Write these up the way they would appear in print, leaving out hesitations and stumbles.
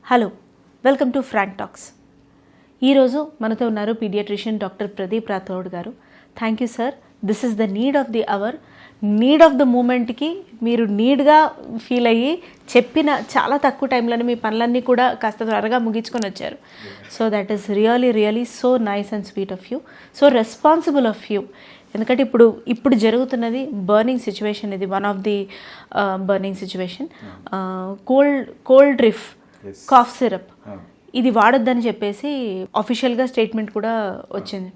Hello, welcome to Frank talks. ఈరోజు మనతో ఉన్నారు పీడియాట్రిషియన్ డాక్టర్ ప్రదీప్ రాథోడ్ గారు. Thank you sir. This is the need of the hour, need of the మూమెంట్కి మీరు నీడ్గా ఫీల్ అయ్యి చెప్పిన చాలా తక్కువ టైంలోనే మీ పనులన్నీ కూడా కాస్త త్వరగా ముగించుకొని వచ్చారు. So that is really so nice and sweet of you, so responsible of you. ఎందుకంటే ఇప్పుడు జరుగుతున్నది బర్నింగ్ సిచ్యువేషన్, ఇది one of the burning situation. Coldrif cough syrup ఇది వాడొద్దని చెప్పేసి అఫీషియల్గా స్టేట్మెంట్ కూడా వచ్చింది.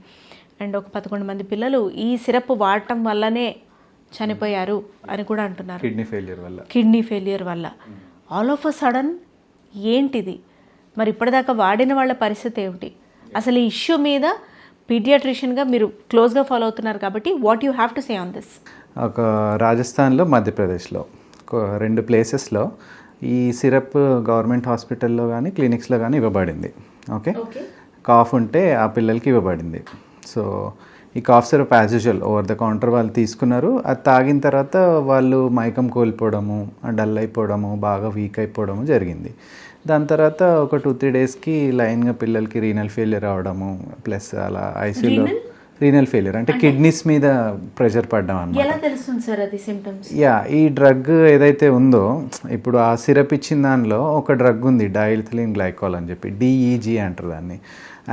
అండ్ ఒక 11 మంది పిల్లలు ఈ సిరప్ వాడటం వల్లనే చనిపోయారు అని కూడా అంటున్నారు, కిడ్నీ ఫెయిలియర్ వల్ల. ఆల్ ఆఫ్ అ సడన్ ఏంటిది మరి? ఇప్పటిదాకా వాడిన వాళ్ళ పరిస్థితి ఏమిటి? అసలు ఈ ఇష్యూ మీద పీడియాట్రిషియన్గా మీరు క్లోజ్గా ఫాలో అవుతున్నారు కాబట్టి what you have to say on this? ఒక రాజస్థాన్లో, మధ్యప్రదేశ్లో 2 ప్లేసెస్లో ఈ సిరప్ గవర్నమెంట్ హాస్పిటల్లో కానీ క్లినిక్స్లో కానీ ఇవ్వబడింది. ఓకే, కాఫ్ ఉంటే ఆ పిల్లలకి ఇవ్వబడింది. సో ఈ cough syrup as usual over the counter వాళ్ళు తీసుకున్నారు. అది తాగిన తర్వాత వాళ్ళు మైకం కోల్పోవడము, డల్ అయిపోవడము, బాగా వీక్ అయిపోవడము జరిగింది. దాని తర్వాత ఒక 2-3 డేస్కి లైన్గా పిల్లలకి రీనల్ ఫెయిలియర్ అవడము, ప్లస్ అలా ఐసీయూలో రీనల్ ఫెయిలియర్ అంటే కిడ్నీస్ మీద ప్రెషర్ పడ్డం అన్నమాట. ఈ డ్రగ్ ఏదైతే ఉందో, ఇప్పుడు ఆ సిరప్ ఇచ్చిన దానిలో ఒక డ్రగ్ ఉంది, డైఎథిలిన్ గ్లైకాల్ అని చెప్పి, డిఈజీ అంటారు దాన్ని.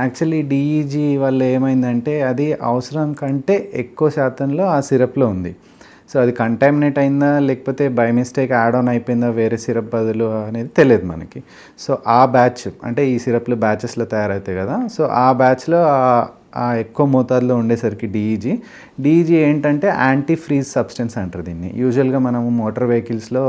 యాక్చువల్లీ డిఈజీ వల్ల ఏమైందంటే అది అవసరం కంటే ఎక్కువ శాతంలో ఆ సిరప్లో ఉంది. సో అది కంటామినేట్ అయిందా లేకపోతే బై మిస్టేక్ యాడ్ ఆన్ అయిపోయిందా వేరే సిరప్ బదులు అనేది తెలియదు మనకి. సో ఆ బ్యాచ్ అంటే ఈ సిరప్లు బ్యాచెస్లో తయారవుతాయి కదా, సో ఆ బ్యాచ్లో ఆ ఎక్కువ మోతాదులో ఉండేసరికి డిఈజీ ఏంటంటే యాంటీ ఫ్రీజ్ సబ్స్టెన్స్ అంటారు దీన్ని. యూజువల్గా మనము మోటార్ వెహికల్స్లో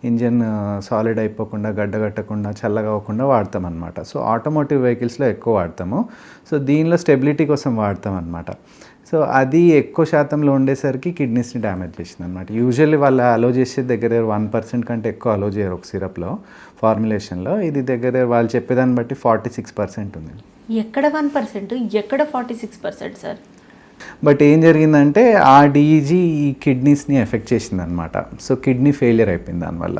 ఇంజన్ సాలిడ్ అయిపోకుండా, గడ్డగట్టకుండా, చల్లగా అవ్వకుండా వాడతాం అనమాట. సో ఆటోమోటివ్ వెహికల్స్లో ఎక్కువ వాడతాము. సో దీనిలో స్టెబిలిటీ కోసం వాడతాం అనమాట. సో అది ఎక్కువ శాతంలో ఉండేసరికి కిడ్నీస్ని డ్యామేజ్ చేసింది అనమాట. యూజువల్లీ వాళ్ళు అలో చేసే దగ్గర 1% కంటే ఎక్కువ అలో చేయరు ఒక సిరప్లో, ఫార్ములేషన్లో. ఇది దగ్గర వాళ్ళు చెప్పేదాన్ని బట్టి 46% ఉంది. ఎక్కడ 1%, ఎక్కడ 46% సార్? బట్ ఏం జరిగిందంటే ఆ డిఈజీ ఈ కిడ్నీస్ని ఎఫెక్ట్ చేసింది అనమాట. సో కిడ్నీ ఫెయిలియర్ అయిపోయింది దానివల్ల.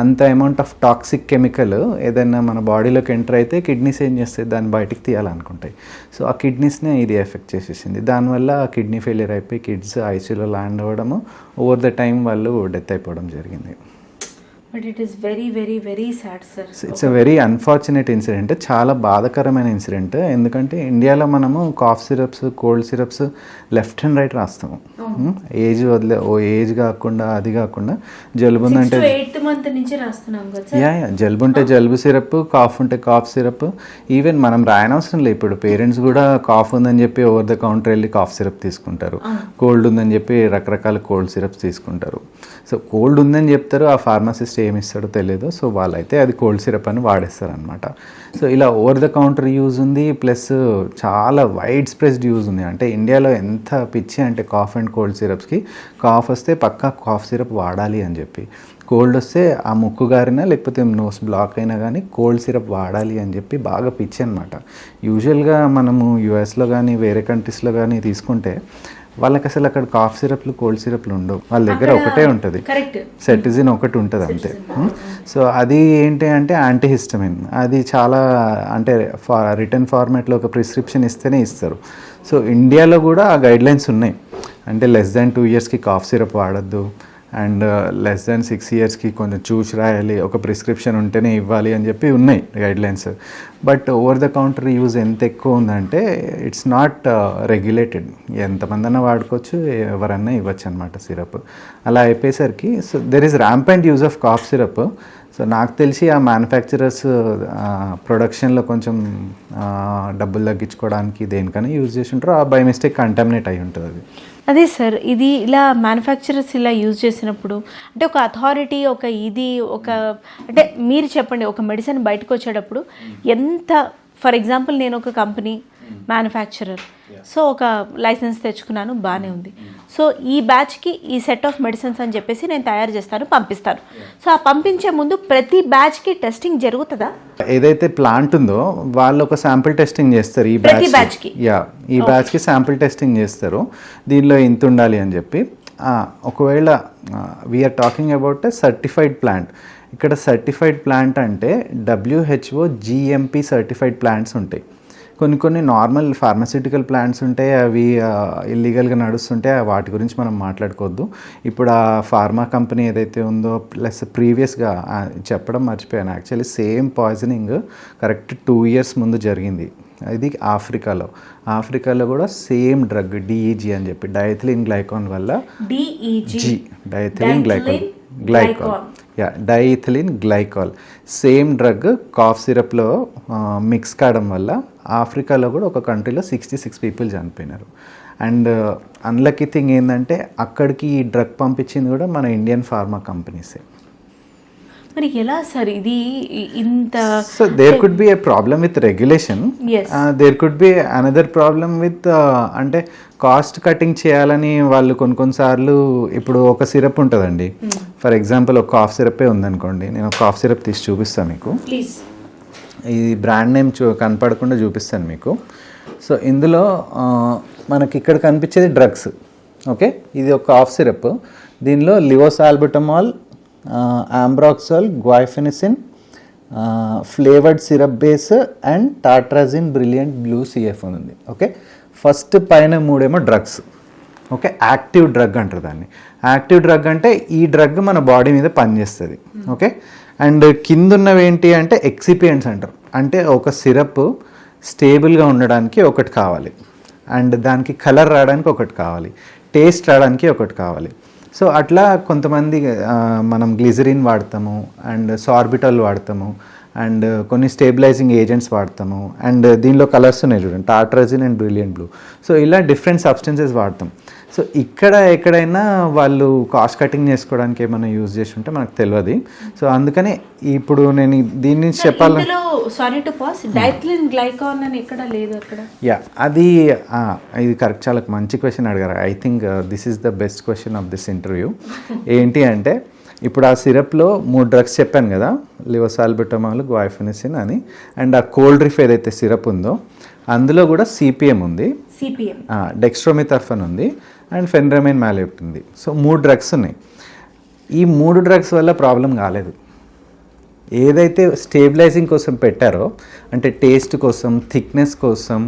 అంత అమౌంట్ ఆఫ్ టాక్సిక్ కెమికల్ ఏదైనా మన బాడీలోకి ఎంటర్ అయితే కిడ్నీస్ ఏం చేస్తాయి, దాన్ని బయటికి తీయాలనుకుంటాయి. సో ఆ కిడ్నీస్నే ఇది ఎఫెక్ట్ చేసేసింది. దానివల్ల కిడ్నీ ఫెయిలియర్ అయిపోయి కిడ్స్ ఐసీయూలో ల్యాండ్ అవ్వడము, ఓవర్ ద టైం వాళ్ళు డెత్ అయిపోవడం జరిగింది. But it is very sad sir. It's a very unfortunate incident, చాలా బాధాకరమైన ఇన్సిడెంట్. ఎందుకంటే ఇండియాలో మనము cough syrups, cold syrups left and right రాస్తాము. ఏజ్ ఏజ్ కాకుండా, అది కాకుండా జలుబు ఉందంటే జలుబు ఉంటే జలుబు సిరప్, కాఫ్ ఉంటే కాఫ్ సిరప్. ఈవెన్ మనం రాయనవసరం లేదు. ఇప్పుడు పేరెంట్స్ కూడా కాఫ్ ఉందని చెప్పి ఓవర్ ద కౌంటర్ వెళ్ళి కాఫ్ సిరప్ తీసుకుంటారు, కోల్డ్ ఉందని చెప్పి రకరకాల కోల్డ్ సిరప్స్ తీసుకుంటారు. సో కోల్డ్ ఉందని చెప్తారు, ఆ ఫార్మసిస్ట్ ఏమి ఇస్తాడో తెలియదు. సో వాళ్ళైతే అది కోల్డ్ సిరప్ అని వాడేస్తారు అనమాట. సో ఇలా ఓవర్ ద కౌంటర్ యూజ్ ఉంది, ప్లస్ చాలా వైడ్ స్ప్రెడ్డ్ యూజ్ ఉంది. అంటే ఇండియాలో ఎంత పిచ్చి అంటే కాఫ్ అండ్ కోల్డ్ సిరప్స్కి, కాఫ్ వస్తే పక్కా కాఫ్ సిరప్ వాడాలి అని చెప్పి, కోల్డ్ వస్తే ఆ ముక్కు గారినా లేకపోతే నోస్ బ్లాక్ అయినా కానీ కోల్డ్ సిరప్ వాడాలి అని చెప్పి బాగా పిచ్చి అనమాట. యూజువల్గా మనము యూఎస్లో కానీ వేరే కంట్రీస్లో కానీ తీసుకుంటే వాళ్ళకి అసలు అక్కడ కాఫ్ సిరప్లు, కోల్డ్ సిరప్లు ఉండవు. వాళ్ళ దగ్గర ఒకటే ఉంటుంది, సెటిజిన్ ఒకటి ఉంటుంది అంతే. సో అది ఏంటి అంటే యాంటీహిస్టమిన్. అది చాలా అంటే రిటర్న్ ఫార్మాట్లో ఒక ప్రిస్క్రిప్షన్ ఇస్తేనే ఇస్తారు. సో ఇండియాలో కూడా ఆ గైడ్లైన్స్ ఉన్నాయి. అంటే లెస్ దాన్ 2 ఇయర్స్కి కాఫ్ సిరప్ వాడద్దు, అండ్ లెస్ దాన్ 6 ఇయర్స్కి కొంచెం చూసి రాయాలి, ఒక ప్రిస్క్రిప్షన్ ఉంటేనే ఇవ్వాలి అని చెప్పి ఉన్నాయి guidelines. But over the counter use ఎంత ఎక్కువ ఉందంటే ఇట్స్ నాట్ రెగ్యులేటెడ్. ఎంతమందన్నా వాడుకోవచ్చు, ఎవరన్నా ఇవ్వచ్చు అనమాట సిరప్. అలా అయిపోయేసరికి so there is rampant use of cough syrup. So నాకు తెలిసి ఆ మ్యానుఫ్యాక్చరర్స్ ప్రొడక్షన్లో కొంచెం డబ్బులు తగ్గించుకోవడానికి దేనికైనా యూజ్ చేసి ఉంటారు. ఆ బై మిస్టేక్ కంటామినేట్ అయి ఉంటుంది అది. అదే సార్, ఇది ఇలా మ్యానుఫ్యాక్చరర్స్ ఇలా యూజ్ చేసినప్పుడు అంటే ఒక అథారిటీ, ఒక అంటే మీరు చెప్పండి, ఒక మెడిసిన్ బయటకు వచ్చేటప్పుడు ఎంత, ఫర్ ఎగ్జాంపుల్ నేను ఒక కంపెనీ మ్యానుఫ్యాక్చరర్, సో ఒక లైసెన్స్ తెచ్చుకున్నాను, బాగానే ఉంది. సో ఈ బ్యాచ్కి ఈ సెట్ ఆఫ్ మెడిసిన్స్ అని చెప్పేసి నేను తయారు చేస్తాను, పంపిస్తాను. సో ఆ పంపించే ముందు ప్రతి బ్యాచ్కి టెస్టింగ్ జరుగుతుందా? ఏదైతే ప్లాంట్ ఉందో వాళ్ళు ఒక శాంపిల్ టెస్టింగ్ చేస్తారు ఈ బ్యాచ్కి. ఈ బ్యాచ్కి శాంపిల్ టెస్టింగ్ చేస్తారు, దీనిలో ఇంత ఉండాలి అని చెప్పి. ఒకవేళ we are talking about a certified plant, ఇక్కడ సర్టిఫైడ్ ప్లాంట్ అంటే WHO GMP సర్టిఫైడ్ ప్లాంట్స్ ఉంటాయి. కొన్ని నార్మల్ ఫార్మస్యూటికల్ ప్లాంట్స్ ఉంటాయి, అవి ఇల్లీగల్గా నడుస్తుంటాయి, వాటి గురించి మనం మాట్లాడుకోవద్దు. ఇప్పుడు ఆ ఫార్మా కంపెనీ ఏదైతే ఉందో ప్లస్ ప్రీవియస్గా చెప్పడం మర్చిపోయాను, actually same poisoning correct 2 years ముందు జరిగింది. ఇది ఆఫ్రికాలో కూడా సేమ్ డ్రగ్ DEG అని చెప్పి డైథిలిన్ గ్లైకాన్ వల్ల diethylene glycol same drug cough సిరప్లో మిక్స్ కావడం వల్ల ఆఫ్రికాలో కూడా ఒక కంట్రీలో 66 people చనిపోయినారు. అండ్ అన్లక్కీ థింగ్ ఏంటంటే అక్కడికి ఈ డ్రగ్ పంపించింది కూడా మన ఇండియన్ ఫార్మా కంపెనీసే. మరి ఎలా సార్ ఇది ఇంత? So there could be A problem with regulation, there could be another problem with అంటే కాస్ట్ కటింగ్ చేయాలని వాళ్ళు కొన్నిసార్లు ఇప్పుడు ఒక సిరప్ ఉంటుందండి, ఫర్ ఎగ్జాంపుల్ ఒక కాఫ్ సిరపే ఉందనుకోండి, నేను ఒక కాఫ్ సిరప్ తీసి చూపిస్తాను మీకు, ఈ బ్రాండ్ నేమ్ కనపడకుండా చూపిస్తాను మీకు. సో ఇందులో మనకి ఇక్కడ కనిపించేది డ్రగ్స్, ఓకే, ఇది ఒక కాఫ్ సిరప్, దీనిలో levosalbutamol, ambroxol, guaifenesin, flavoured syrup base and tartrazine brilliant blue CF ఉంది. ఓకే, ఫస్ట్ పైన 3 డ్రగ్స్, ఓకే, యాక్టివ్ డ్రగ్ అంటారు దాన్ని. యాక్టివ్ డ్రగ్ అంటే ఈ డ్రగ్ మన బాడీ మీద పనిచేస్తుంది, ఓకే. అండ్ కింద ఉన్నవి ఏంటి అంటే ఎక్సిపియంట్స్ అంటారు, అంటే ఒక సిరప్ స్టేబుల్గా ఉండడానికి ఒకటి కావాలి, అండ్ దానికి కలర్ రావడానికి ఒకటి కావాలి, టేస్ట్ రావడానికి ఒకటి కావాలి. సో అట్లా కొంతమంది మనం గ్లిజరిన్ వాడతాము, అండ్ సార్బిటాల్ వాడతాము, అండ్ కొన్ని స్టేబిలైజింగ్ ఏజెంట్స్ వాడతాము, అండ్ దీనిలో కలర్స్ ఉన్నాయి చూడండి, టాట్రాజిన్ అండ్ బ్రిలియంట్ బ్లూ. సో ఇలా డిఫరెంట్ సబ్స్టెన్సెస్ వాడతాం. సో ఇక్కడ ఎక్కడైనా వాళ్ళు కాస్ట్ కటింగ్ చేసుకోవడానికి ఏమైనా యూజ్ చేసి ఉంటే మనకు తెలియదు. సో అందుకని ఇప్పుడు నేను దీని నుంచి చెప్పాలి, sorry to pass, diethylene glycan అని ఎక్కడ లేదు అక్కడ. యా, అది ఇది కరెక్ట్, చాలా మంచి క్వశ్చన్ అడిగారు. I think this is the best question of this interview. ఏంటి అంటే ఇప్పుడు ఆ సిరప్లో 3 డ్రగ్స్ చెప్పాను కదా, లివోసాల్బుటమాల్, గ్వైఫెనిసిన్ అని, అండ్ ఆ కోల్డ్ రిఫ్ ఏదైతే సిరప్ ఉందో అందులో కూడా CPM ఉంది, డెక్స్ట్రోమిథర్ఫన్ ఉంది, అండ్ ఫెన్రమైన్ మ్యాలెట్ ఉంది. సో 3 డ్రగ్స్ ఉన్నాయి. ఈ 3 డ్రగ్స్ వల్ల ప్రాబ్లం కాలేదు. ఏదైతే స్టేబిలైజింగ్ కోసం పెట్టారో, అంటే టేస్ట్ కోసం, థిక్నెస్ కోసం,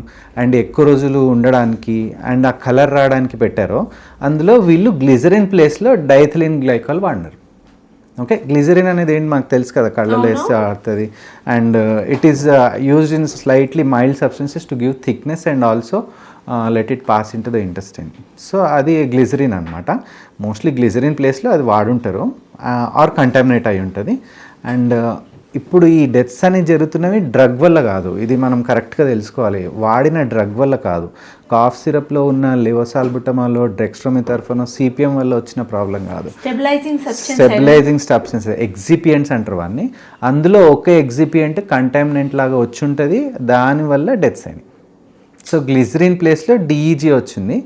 అండ్ ఎక్కువ రోజులు ఉండడానికి, అండ్ ఆ కలర్ రావడానికి పెట్టారో, అందులో వీళ్ళు గ్లిజరిన్ ప్లేస్లో డైథిలిన్ గ్లైకాల్ వాడినారు. ఓకే, గ్లిజరిన్ అనేది ఏంటి మనకు తెలుసు కదా, కళ్ళలో వేస్తే ఆడుతుంది, and it is used in slightly mild substances to give thickness and also let it pass in to the intestine. So అది గ్లిజరిన్ అనమాట. మోస్ట్లీ గ్లిజరిన్ ప్లేస్లో అది వాడుంటారు ఆర్ కంటామినేట్ అయి ఉంటుంది. అండ్ ఇప్పుడు ఈ డెత్స్ అనేవి జరుగుతున్నవి డ్రగ్ వల్ల కాదు, ఇది మనం కరెక్ట్గా తెలుసుకోవాలి, వాడిన డ్రగ్ వల్ల కాదు. కాఫ్ సిరప్లో ఉన్న లివోసాల్బుటమాలో, డెక్స్ట్రోమిథర్ఫనో, CPM వల్ల వచ్చిన ప్రాబ్లం కాదు, స్టెబిలైజింగ్ సబ్స్టెన్స్ ఎగ్జిపియంట్స్ అంటారు వాడిని. అందులో ఒకే ఎగ్జిపియంట్ కంటామినెంట్ లాగా వచ్చి ఉంటుంది, దానివల్ల డెత్స్ అయినాయి. సో గ్లిజరిన్ ప్లేస్లో DEG వచ్చింది,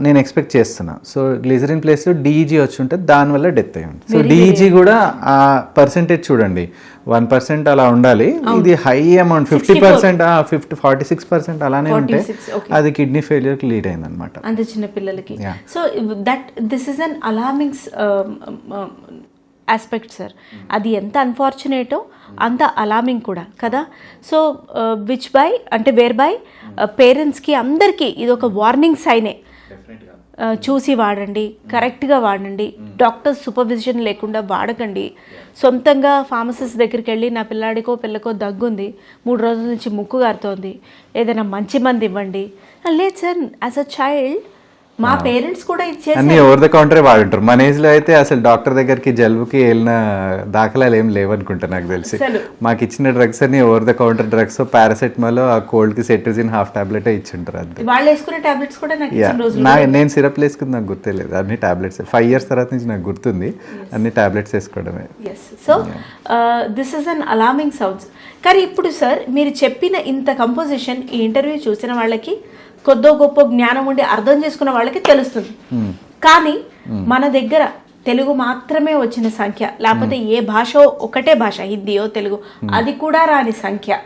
నేను ఎక్స్పెక్ట్ చేస్తున్నా. సో గ్లిజరిన్ ప్లేస్లో DEG వచ్చి ఉంటుంది, దానివల్ల డెత్ అయ్యి ఉంటుంది. సో DEG కూడా ఆ పర్సెంటేజ్ చూడండి, 1% అలా ఉండాలి. ఇది హై అమౌంట్, 50%, 46% అలానే ఉంటే అది కిడ్నీ ఫెయిల్యూర్కి లీడ్ అయింది అనమాట, అంత చిన్న పిల్లలకి. So this is an alarming aspect sir. అది ఎంత అన్ఫార్చునేటో అంత అలార్మింగ్ కూడా కదా. సో విచ్ బై అంటే వేర్ బై పేరెంట్స్కి అందరికీ ఇది ఒక వార్నింగ్ సైనే. చూసి వాడండి, కరెక్ట్గా వాడండి, డాక్టర్ సూపర్విజన్ లేకుండా వాడకండి. సొంతంగా ఫార్మసిస్ట్ దగ్గరికి వెళ్ళి నా పిల్లాడికో పిల్లకో దగ్గుంది, 3 రోజుల నుంచి ముక్కు గారుతోంది, ఏదైనా మంచి మంది ఇవ్వండి. లేదు సార్, యాజ్ అ చైల్డ్ మా పేరెంట్స్ కూడా అన్ని ఓవర్ ద కౌంటరే వాడుంటారు. మన ఏజ్ లో అయితే అసలు డాక్టర్ దగ్గరికి జలుబుకి వెళ్ళిన దాఖలాలు ఏం లేవనుకుంటా నాకు తెలిసి. మాకు ఇచ్చిన డ్రగ్స్ అన్ని over the counter drugs, paracetamol, ఆ కోల్డ్ కి సెట్రిజిన్ ½ టాబ్లెట్ ఇచ్చింటారు. అంతే. వాళ్ళు వేసుకునే టాబ్లెట్స్ కూడా నేను సిరప్ వేసుకుంది, నాకు గుర్తులేదు. అన్ని టాబ్లెట్స్ 5 years తర్వాత నుంచి నాకు గుర్తుంది, అన్ని టాబ్లెట్స్ వేసుకోవడమే. So this is an alarming sounds. కానీ ఇప్పుడు సార్ మీరు చెప్పిన ఇంత కంపోజిషన్ ఈ ఇంటర్వ్యూ చూసిన వాళ్ళకి కొద్దో గొప్ప జ్ఞానం ఉండి అర్థం చేసుకున్న వాళ్ళకి తెలుస్తుంది. కానీ మన దగ్గర తెలుగు మాత్రమే వచ్చిన సంఖ్య, లేకపోతే ఏ భాష, ఒకటే భాష, హిందీయో తెలుగు, అది కూడా రాని సంఖ్య,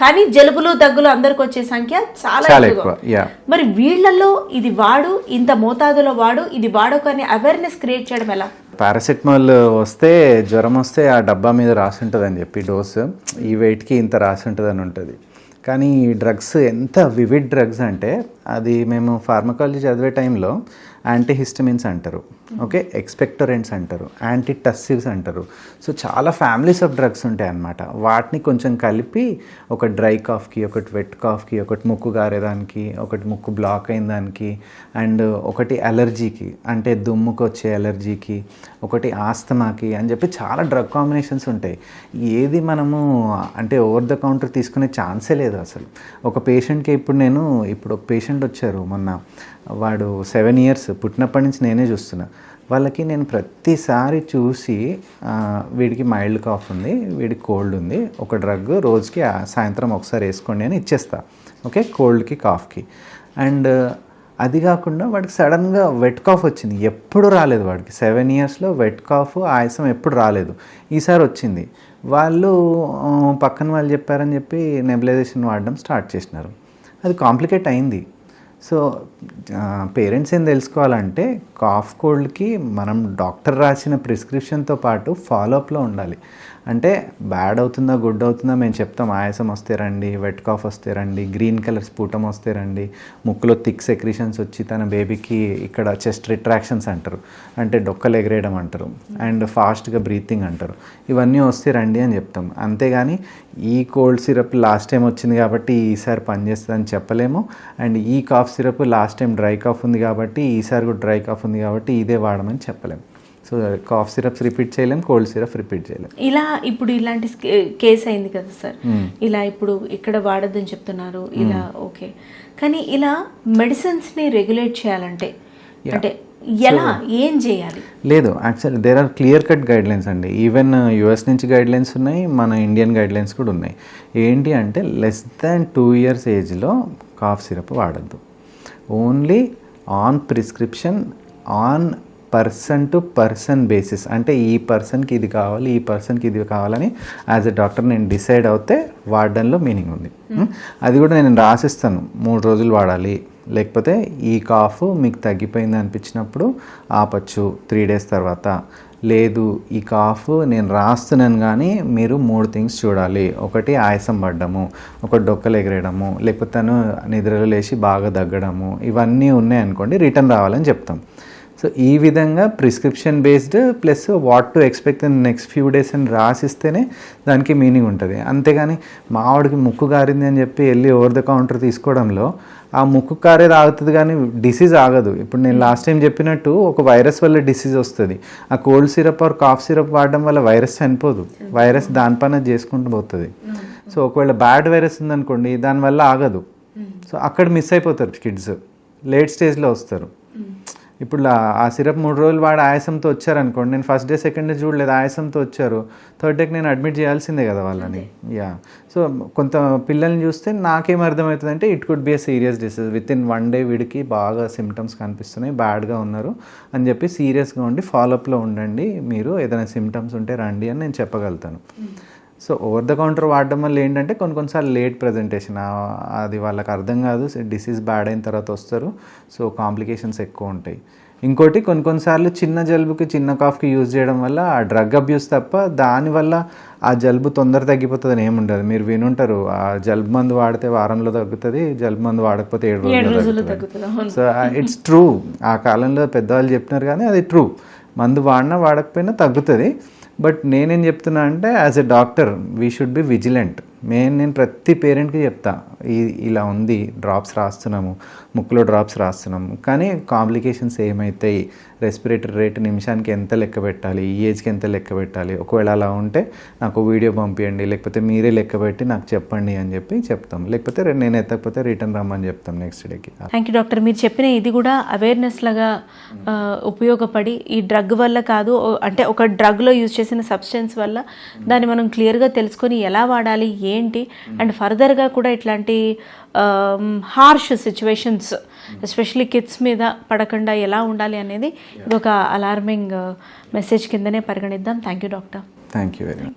కానీ జలుబులు దగ్గులు అందరికి వచ్చే సంఖ్య చాలా ఎక్కువ. మరి వీళ్ళల్లో ఇది వాడు, ఇంత మోతాదులో వాడు, ఇది వాడకని అవేర్నెస్ క్రియేట్ చేయడం ఎలా? పారాసెటమాల్ వస్తే జ్వరం వస్తే ఆ డబ్బా మీద రాసి ఉంటుందని చెప్పి డోసు ఈ వెయిట్కి ఇంత రాసి ఉంటుందని ఉంటుంది. కానీ ఈ డ్రగ్స్ ఎంత వివిడ్ డ్రగ్స్ అంటే అది మేము ఫార్మకాలజీ చదివే టైంలో యాంటీహిస్టమిన్స్ అంటారు, ఓకే, ఎక్స్పెక్టరెంట్స్ అంటారు, యాంటీటస్సివ్స్ అంటారు. సో చాలా ఫ్యామిలీస్ ఆఫ్ డ్రగ్స్ ఉంటాయి అన్నమాట. వాటిని కొంచెం కలిపి ఒక డ్రై కాఫ్కి, ఒకటి వెట్ కాఫ్కి, ఒకటి ముక్కు గారేదానికి, ఒకటి ముక్కు బ్లాక్ అయిన దానికి, అండ్ ఒకటి అలర్జీకి అంటే దుమ్ముకు వచ్చే అలర్జీకి, ఒకటి ఆస్తమాకి అని చెప్పి చాలా డ్రగ్ కాంబినేషన్స్ ఉంటాయి. ఏది మనము అంటే ఓవర్ ద కౌంటర్ తీసుకునే ఛాన్సే లేదు అసలు. ఒక పేషెంట్కి ఇప్పుడు ఒక పేషెంట్ వచ్చారు మొన్న, వాడు 7 years పుట్టినప్పటి నుంచి నేనే చూస్తున్నా. వాళ్ళకి నేను ప్రతిసారి చూసి వీడికి మైల్డ్ కాఫ్ ఉంది, వీడికి కోల్డ్ ఉంది, ఒక డ్రగ్ రోజుకి సాయంత్రం ఒకసారి వేసుకోండి అని ఇచ్చేస్తా, ఓకే, కోల్డ్కి కాఫ్కి. అండ్ అది కాకుండా వాడికి సడన్గా వెట్ కాఫ్ వచ్చింది. ఎప్పుడు రాలేదు వాడికి 7 yearsలో వెట్ కాఫ్ ఆయాసం ఎప్పుడు రాలేదు. ఈసారి వచ్చింది. వాళ్ళు పక్కన వాళ్ళు చెప్పారని చెప్పి నెబులైజేషన్ వాడడం స్టార్ట్ చేసినారు. అది కాంప్లికేట్ అయింది. సో పేరెంట్స్ ఏం తెలుసుకోవాలంటే కాఫ్ కోల్డ్కి మనం డాక్టర్ రాసిన ప్రిస్క్రిప్షన్తో పాటు ఫాలోఅప్లో ఉండాలి. అంటే బ్యాడ్ అవుతుందా గుడ్ అవుతుందా మేము చెప్తాం. ఆయాసం వస్తే రండి, వెట్ కాఫ్ వస్తే రండి, గ్రీన్ కలర్ స్ఫూటం వస్తే రండి, ముక్కులో థిక్ సెక్రీషన్స్ వచ్చి తన బేబీకి ఇక్కడ చెస్ట్ రిట్రాక్షన్స్ అంటారు, అంటే డొక్కలు ఎగరేయడం అంటారు, అండ్ ఫాస్ట్గా బ్రీతింగ్ అంటారు, ఇవన్నీ వస్తే రండి అని చెప్తాం. అంతేగాని ఈ కోల్డ్ సిరప్ లాస్ట్ టైం వచ్చింది కాబట్టి ఈసారి పనిచేస్తుందని చెప్పలేము. అండ్ ఈ cough syrup last time dry cough ఉంది కాబట్టి ఈసారి కూడా డ్రై కాఫ్ ఉంది కాబట్టి ఇదే వాడమని చెప్పలేము. సో కాఫ్ సిరప్స్ రిపీట్ చేయలేం, కోల్డ్ సిరప్ రిపీట్ చేయలేం. ఇలా ఇప్పుడు ఇలాంటి కేసు అయింది కదా సార్, ఇలా ఇప్పుడు ఇక్కడ వాడద్దని చెప్తున్నారు ఇలా, ఓకే, కానీ ఇలా మెడిసిన్స్ని రెగ్యులేట్ చేయాలంటే అంటే ఎలా ఏం చేయాలి? లేదు, actually there are clear cut guidelines అండి. ఈవెన్ యుఎస్ నుంచి గైడ్లైన్స్ ఉన్నాయి, మన ఇండియన్ గైడ్లైన్స్ కూడా ఉన్నాయి. ఏంటి అంటే less than 2 years ఏజ్లో కాఫ్ సిరప్ వాడద్దు. Only on prescription, on person to person basis. అంటే ఈ పర్సన్కి ఇది కావాలి, ఈ పర్సన్కి ఇది కావాలని యాజ్ ఎ డాక్టర్ నేను డిసైడ్ అవుతే వాడడంలో మీనింగ్ ఉంది. అది కూడా నేను రాసిస్తాను, 3 రోజులు వాడాలి, లేకపోతే ఈ కాఫ్ మీకు తగ్గిపోయింది అనిపించినప్పుడు ఆపచ్చు 3 days తర్వాత. లేదు ఈ కాఫ్ నేను రాస్తున్నాను కానీ మీరు 3 things చూడాలి. ఒకటి ఆయాసం పడ్డము, ఒకటి డొక్కలు ఎగరేయడము, లేకపోతే తను నిద్రలో లేచి బాగా దగ్గడము, ఇవన్నీ ఉన్నాయనుకోండి రిటర్న్ రావాలని చెప్తాం. సో ఈ విధంగా prescription based plus what to expect in next few days అని రాసిస్తేనే దానికి మీనింగ్ ఉంటుంది. అంతేగాని మావాడికి ముక్కు కారింది అని చెప్పి వెళ్ళి ఓవర్ ద కౌంటర్ తీసుకోవడంలో ఆ ముక్కు కారేది ఆగుతుంది కానీ డిసీజ్ ఆగదు. ఇప్పుడు నేను లాస్ట్ టైం చెప్పినట్టు ఒక వైరస్ వల్ల డిసీజ్ వస్తుంది. ఆ cold syrup or cough syrup వాడడం వల్ల వైరస్ చనిపోదు, వైరస్ దానిపైన చేసుకుంటూ పోతుంది. సో ఒకవేళ బ్యాడ్ వైరస్ ఉందనుకోండి దానివల్ల ఆగదు. సో అక్కడ మిస్ అయిపోతారు కిడ్స్, లేట్ స్టేజ్లో వస్తారు. ఇప్పుడు ఆ సిరప్ 3 రోజులు వాడి ఆయాసంతో వచ్చారనుకోండి, నేను ఫస్ట్ డే సెకండ్ డే చూడలేదు, ఆయాసంతో వచ్చారు, థర్డ్ డేకి నేను అడ్మిట్ చేయాల్సిందే కదా వాళ్ళని. యా, సో కొంత పిల్లల్ని చూస్తే నాకేం అర్థమవుతుందంటే it could be a serious disease. Within 1 day వీడికి బాగా సిమ్టమ్స్ కనిపిస్తున్నాయి, బ్యాడ్గా ఉన్నారు అని చెప్పి సీరియస్గా ఉండి ఫాలోఅప్లో ఉండండి, మీరు ఏదైనా సిమ్టమ్స్ ఉంటే రండి అని నేను చెప్పగలుగుతాను. సో ఓవర్ ద కౌంటర్ వాడడం వల్ల ఏంటంటే కొన్నిసార్లు లేట్ ప్రజెంటేషన్, అది వాళ్ళకి అర్థం కాదు, డిసీజ్ బ్యాడ్ అయిన తర్వాత వస్తారు. సో కాంప్లికేషన్స్ ఎక్కువ ఉంటాయి. ఇంకోటి కొన్నిసార్లు చిన్న జలుబుకి చిన్న కాఫ్కి యూజ్ చేయడం వల్ల ఆ డ్రగ్ అబ్యూస్ తప్ప దానివల్ల ఆ జలుబు తొందర తగ్గిపోతుంది ఏముండదు. మీరు వినుంటారు, ఆ జలుబు మందు వాడితే వారంలో తగ్గుతుంది, జలుబు మందు వాడకపోతే 7 రోజుల్లో తగ్గుతుంది. సో ఇట్స్ ట్రూ, ఆ కాలంలో పెద్దవాళ్ళు చెప్పినారు కానీ అది ట్రూ. మందు వాడినా వాడకపోయినా తగ్గుతుంది. బట్ నేనేం చెప్తున్నా అంటే as a doctor we should be vigilant. నేను ప్రతి పేరెంట్కి చెప్తా, ఇలా ఉంది, డ్రాప్స్ రాస్తున్నాము, ముక్కులో డ్రాప్స్ రాస్తున్నాము, కానీ కాంప్లికేషన్స్ ఏమవుతాయి, రెస్పిరేటరీ రేట్ నిమిషానికి ఎంత లెక్క పెట్టాలి, ఈ ఏజ్కి ఎంత లెక్క పెట్టాలి, ఒకవేళ అలా ఉంటే నాకు వీడియో పంపించండి, లేకపోతే మీరే లెక్క పెట్టి నాకు చెప్పండి అని చెప్పి చెప్తాం. లేకపోతే నేను ఎత్తకపోతే రిటర్న్ రమ్మని చెప్తాం నెక్స్ట్ డేకి. Thank you doctor. మీరు చెప్పిన ఇది కూడా అవేర్నెస్ లాగా ఉపయోగపడి, ఈ డ్రగ్ వల్ల కాదు, అంటే ఒక డ్రగ్లో యూజ్ చేసిన సబ్స్టెన్స్ వల్ల దాన్ని మనం క్లియర్గా తెలుసుకొని ఎలా వాడాలి ఏంటి, అండ్ ఫర్దర్గా కూడా ఇట్లాంటి హార్ష్ సిచ్యువేషన్స్ ఎస్పెషలీ కిడ్స్ మీద పడకుండా ఎలా ఉండాలి అనేది ఇది ఒక అలార్మింగ్ మెసేజ్ కిందనే పరిగణిద్దాం. Thank you doctor. Thank you very much.